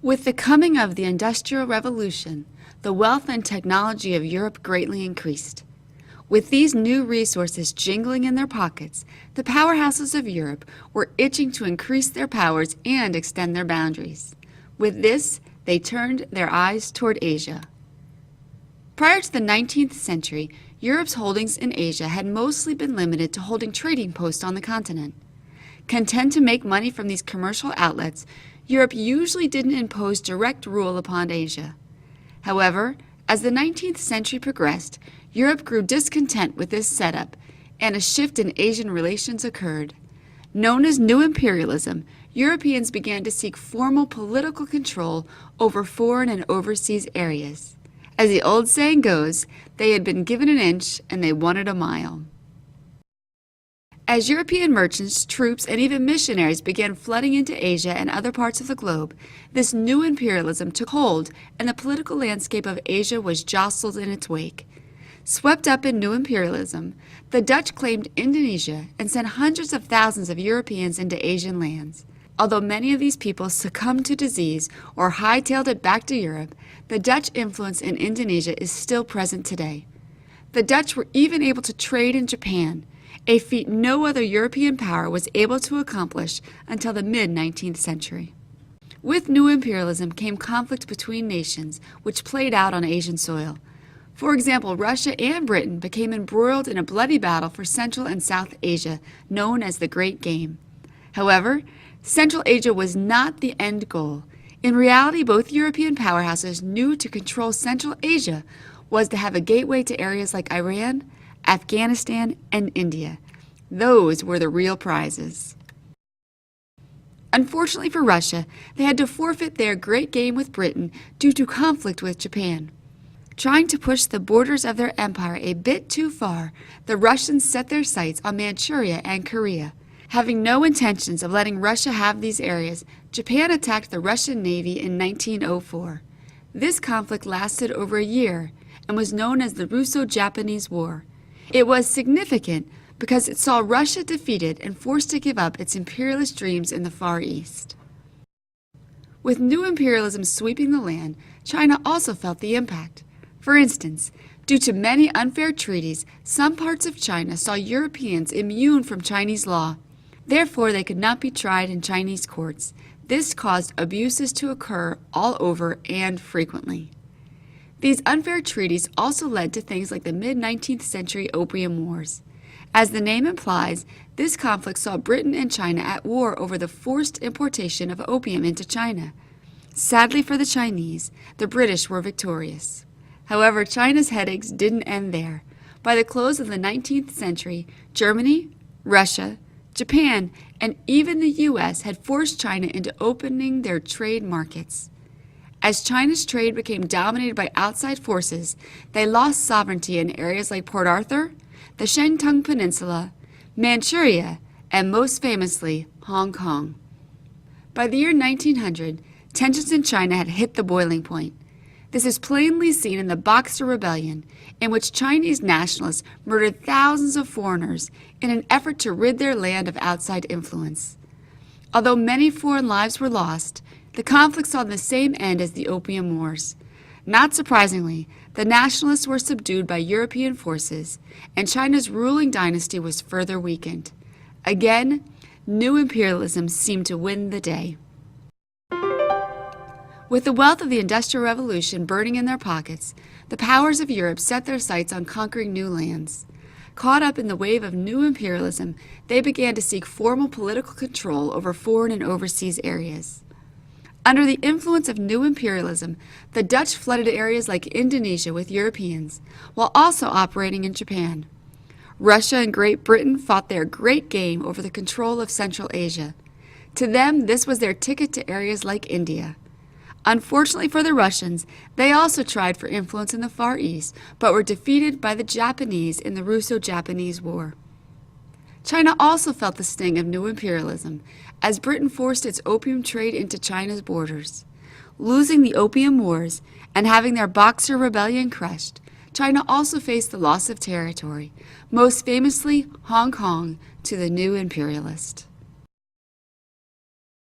With the coming of the Industrial Revolution, the wealth and technology of Europe greatly increased. With these new resources jingling in their pockets, the powerhouses of Europe were itching to increase their powers and extend their boundaries. With this, they turned their eyes toward Asia. Prior to the 19th century, Europe's holdings in Asia had mostly been limited to holding trading posts on the continent. Content to make money from these commercial outlets, Europe usually didn't impose direct rule upon Asia. However, as the 19th century progressed, Europe grew discontent with this setup, and a shift in Asian relations occurred. Known as New Imperialism, Europeans began to seek formal political control over foreign and overseas areas. As the old saying goes, they had been given an inch and they wanted a mile. As European merchants, troops, and even missionaries began flooding into Asia and other parts of the globe, this new imperialism took hold and the political landscape of Asia was jostled in its wake. Swept up in new imperialism, the Dutch claimed Indonesia and sent hundreds of thousands of Europeans into Asian lands. Although many of these people succumbed to disease or hightailed it back to Europe, the Dutch influence in Indonesia is still present today. The Dutch were even able to trade in Japan, a feat no other European power was able to accomplish until the mid-19th century. With new imperialism came conflict between nations, which played out on Asian soil. For example, Russia and Britain became embroiled in a bloody battle for Central and South Asia, known as the Great Game. However, Central Asia was not the end goal. In reality, both European powerhouses knew to control Central Asia was to have a gateway to areas like Iran, Afghanistan, and India. Those were the real prizes. Unfortunately for Russia, they had to forfeit their Great Game with Britain due to conflict with Japan. Trying to push the borders of their empire a bit too far, the Russians set their sights on Manchuria and Korea. Having no intentions of letting Russia have these areas, Japan attacked the Russian Navy in 1904. This conflict lasted over a year and was known as the Russo-Japanese War. It was significant because it saw Russia defeated and forced to give up its imperialist dreams in the Far East. With new imperialism sweeping the land, China also felt the impact. For instance, due to many unfair treaties, some parts of China saw Europeans immune from Chinese law. Therefore, they could not be tried in Chinese courts. This caused abuses to occur all over and frequently. These unfair treaties also led to things like the mid-19th century Opium Wars. As the name implies, this conflict saw Britain and China at war over the forced importation of opium into China. Sadly for the Chinese, the British were victorious. However, China's headaches didn't end there. By the close of the 19th century, Germany, Russia, Japan, and even the U.S. had forced China into opening their trade markets. As China's trade became dominated by outside forces, they lost sovereignty in areas like Port Arthur, the Shantung Peninsula, Manchuria, and most famously, Hong Kong. By the year 1900, tensions in China had hit the boiling point. This is plainly seen in the Boxer Rebellion, in which Chinese nationalists murdered thousands of foreigners in an effort to rid their land of outside influence. Although many foreign lives were lost, the conflict saw the same end as the Opium Wars. Not surprisingly, the nationalists were subdued by European forces, and China's ruling dynasty was further weakened. Again, new imperialism seemed to win the day. With the wealth of the Industrial Revolution burning in their pockets, the powers of Europe set their sights on conquering new lands. Caught up in the wave of new imperialism, they began to seek formal political control over foreign and overseas areas. Under the influence of new imperialism, the Dutch flooded areas like Indonesia with Europeans, while also operating in Japan. Russia and Great Britain fought their Great Game over the control of Central Asia. To them, this was their ticket to areas like India. Unfortunately for the Russians, they also tried for influence in the Far East, but were defeated by the Japanese in the Russo-Japanese War. China also felt the sting of new imperialism, as Britain forced its opium trade into China's borders. Losing the Opium Wars and having their Boxer Rebellion crushed, China also faced the loss of territory, most famously Hong Kong, to the new imperialist.